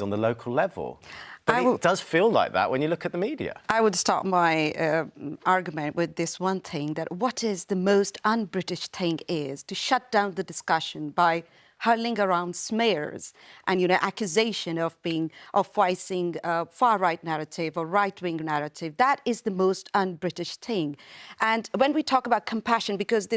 on the local level. But it does feel like that when you look at the media. I would start my argument with this one thing, that what is the most un-British thing is to shut down the discussion by hurling around smears and, accusation of voicing far-right narrative or right-wing narrative. That is the most un-British thing. And when we talk about compassion, because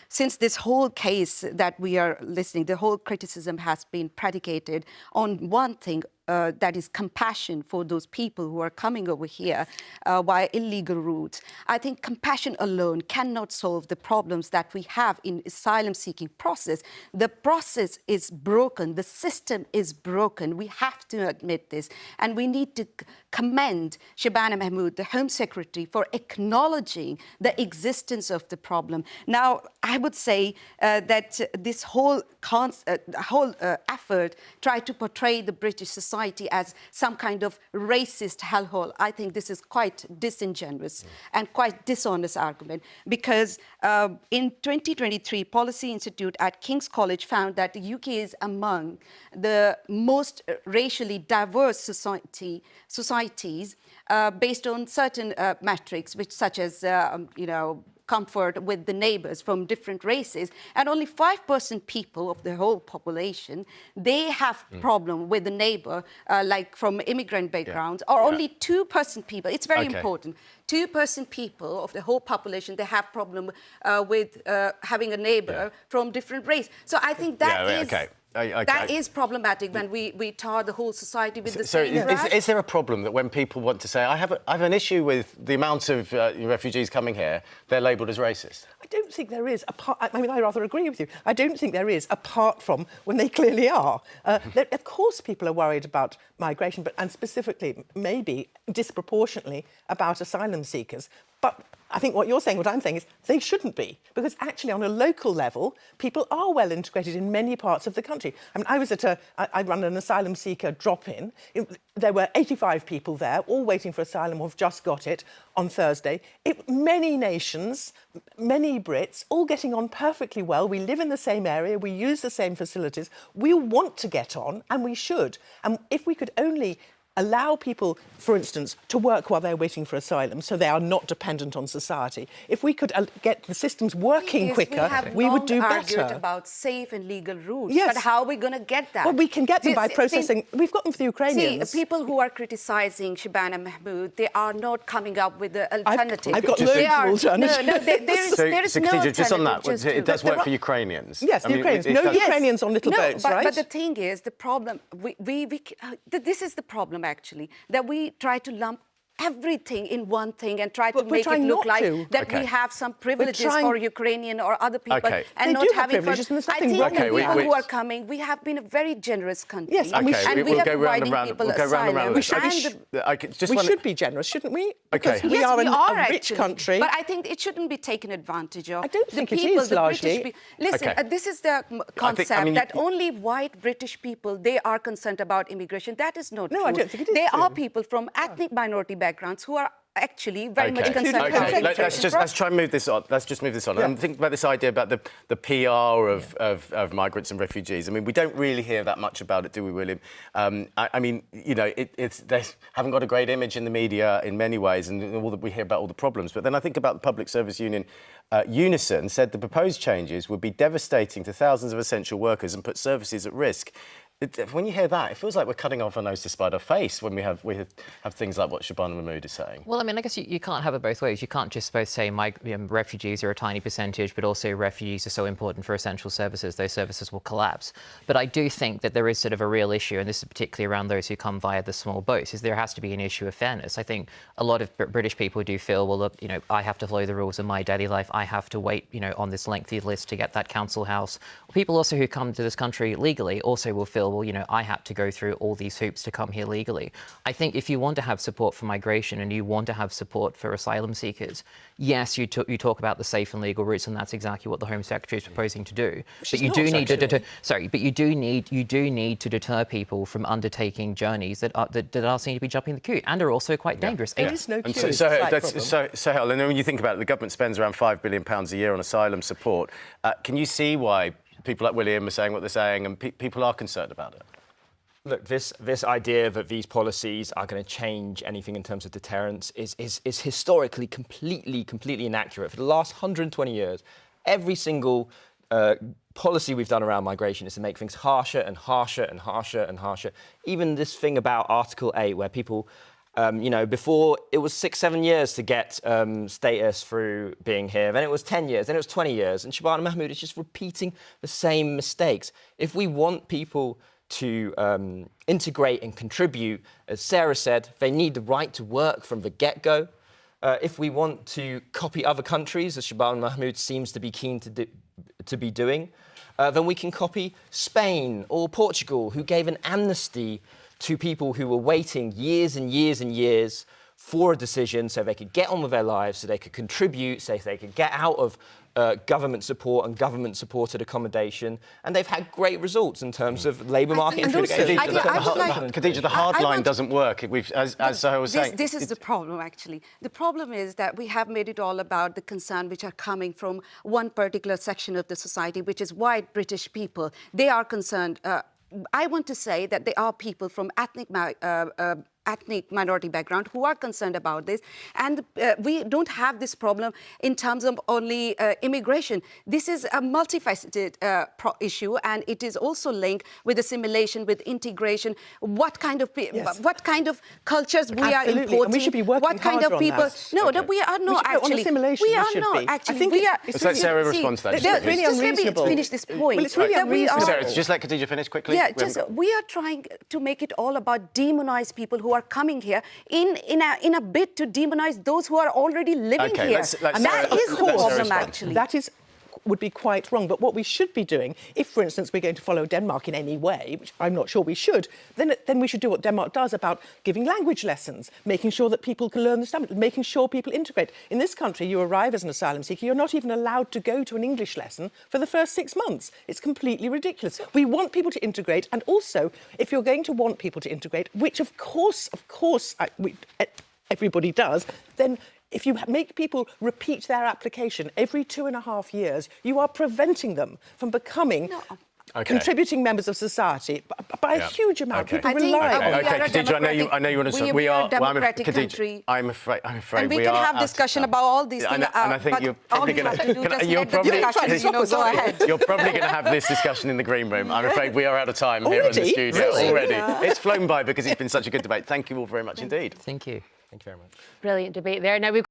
since this whole case that we are listening, the whole criticism has been predicated on one thing, that is compassion for those people who are coming over here via illegal routes. I think compassion alone cannot solve the problems that we have in asylum-seeking process. The process is broken. The system is broken. We have to admit this. And we need to commend Shabana Mahmood, the Home Secretary, for acknowledging the existence of the problem. Now, I would say that this whole effort tried to portray the British society as some kind of racist hellhole. I think this is quite disingenuous and quite dishonest argument, because in 2023, Policy Institute at King's College found that the UK is among the most racially diverse societies based on certain metrics, such as, comfort with the neighbors from different races, and only 5% people of the whole population, they have problem with the neighbor, like from immigrant backgrounds, or only 2% people. It's very important. 2% people of the whole population, they have problem with having a neighbor from different race. So I think that that is problematic when we tar the whole society with the same brush. Is there a problem that when people want to say, I have an issue with the amount of refugees coming here, they're labelled as racist? I don't think there is. I rather agree with you. I don't think there is, apart from when they clearly are. Of course, people are worried about migration, and specifically, maybe disproportionately, about asylum seekers. But I think what I'm saying is they shouldn't be, because actually on a local level, people are well integrated in many parts of the country. I mean, I run an asylum seeker drop-in. There were 85 people there, all waiting for asylum or have just got it on Thursday. Many nations, many Brits, all getting on perfectly well. We live in the same area, we use the same facilities. We want to get on, and we should. And if we could only allow people, for instance, to work while they're waiting for asylum, so they are not dependent on society. If we could get the systems working quicker, we would do better. We have argued about safe and legal routes, but how are we going to get that? Well, we can get them by processing. We've got them for the Ukrainians. See, people who are criticising Shabana Mahmood, they are not coming up with the alternative. I've got loads of alternatives. No, there is no alternative. Just on that, it does work for Ukrainians. Yes, the Ukrainians. No Ukrainians on little boats, right? But the thing is, the problem, this is the problem, actually, that we try to lump everything in one thing and try to make it look like that we have some privileges for Ukrainian or other people and not having privileges. I think the people who are coming, we have been a very generous country. Yes, and we have providing people asylum. We should be generous, shouldn't we? Because we are a rich country. But I think it shouldn't be taken advantage of. I don't think it is, largely. Listen, this is the concept that only white British people, they are concerned about immigration. That is not true. No, I don't think it is true. There are people from ethnic minority backgrounds who are actually very much concerned about let's try and move this on. Let's just move this on. And think about this idea about the PR of migrants and refugees. I mean, we don't really hear that much about it, do we, William? I mean, they haven't got a great image in the media in many ways, and all that we hear about all the problems. But then I think about the Public Service Union. Unison said the proposed changes would be devastating to thousands of essential workers and put services at risk. When you hear that, it feels like we're cutting off our nose to spite our face when we have things like what Shabana Mahmood is saying. Well, I mean, I guess you can't have it both ways. You can't just both say refugees are a tiny percentage, but also refugees are so important for essential services, those services will collapse. But I do think that there is sort of a real issue, and this is particularly around those who come via the small boats, is there has to be an issue of fairness. I think a lot of British people do feel, well, look, I have to follow the rules in my daily life. I have to wait, on this lengthy list to get that council house. People also who come to this country legally also will feel, well, I had to go through all these hoops to come here legally. I think if you want to have support for migration and you want to have support for asylum seekers, yes, you talk about the safe and legal routes, and that's exactly what the Home Secretary is proposing to do. But you do need to deter people from undertaking journeys that are seen to be jumping the queue and are also quite dangerous. There is no queue. So, Helen, when you think about it, the government spends around £5 billion a year on asylum support. Can you see why people like William are saying what they're saying and people are concerned about it? Look, this idea that these policies are going to change anything in terms of deterrence is historically completely inaccurate. For the last 120 years, every single policy we've done around migration is to make things harsher and harsher and harsher and harsher. Even this thing about Article 8, where people, before it was 6-7 years to get status through being here, then it was 10 years, then it was 20 years, and Shabana Mahmood is just repeating the same mistakes. If we want people to integrate and contribute, as Sarah said, they need the right to work from the get-go. If we want to copy other countries, as Shabana Mahmood seems to be keen to be doing, then we can copy Spain or Portugal, who gave an amnesty to people who were waiting years and years and years for a decision so they could get on with their lives, so they could contribute, so they could get out of government support and government-supported accommodation, and they've had great results in terms of labour market integration. Khadija, the hard line doesn't work. As Sahar was saying, this is the problem, actually. The problem is that we have made it all about the concern which are coming from one particular section of the society, which is white British people. They are concerned. I want to say that there are people from ethnic minority background who are concerned about this, and we don't have this problem in terms of only immigration. This is a multifaceted issue, and it is also linked with assimilation, with integration. What kind of cultures we are importing? And we should be working what kind harder of people? on that. No, no, we are not actually. On assimilation, we are should not be. actually. I think we are. Let's let Sarah respond to that. It's really just let me unreasonable. finish this point. Well, it's really unreasonable. Sarah, just let Khadija finish quickly. Yeah, we are trying to make it all about demonize people who are coming here in a bid to demonize those who are already living here. And that is the problem, actually. That would be quite wrong. But what we should be doing, if, for instance, we're going to follow Denmark in any way, which I'm not sure we should, then we should do what Denmark does about giving language lessons, making sure that people can learn the language, making sure people integrate. In this country, you arrive as an asylum seeker, you're not even allowed to go to an English lesson for the first 6 months. It's completely ridiculous. We want people to integrate, and also, if you're going to want people to integrate, which of course, everybody does, then if you make people repeat their application every 2.5 years, you are preventing them from becoming contributing members of society by a huge amount. People rely on Okay, Khadija, I know you want to. We are a democratic country. I'm afraid and we can have discussion about all these things. And I think you're probably going to. You're probably going to have this discussion in the green room. I'm afraid we are out of time here in the studio already. It's flown by because it's been such a good debate. Thank you all very much indeed. Thank you. Thank you very much. Brilliant debate there. Now we've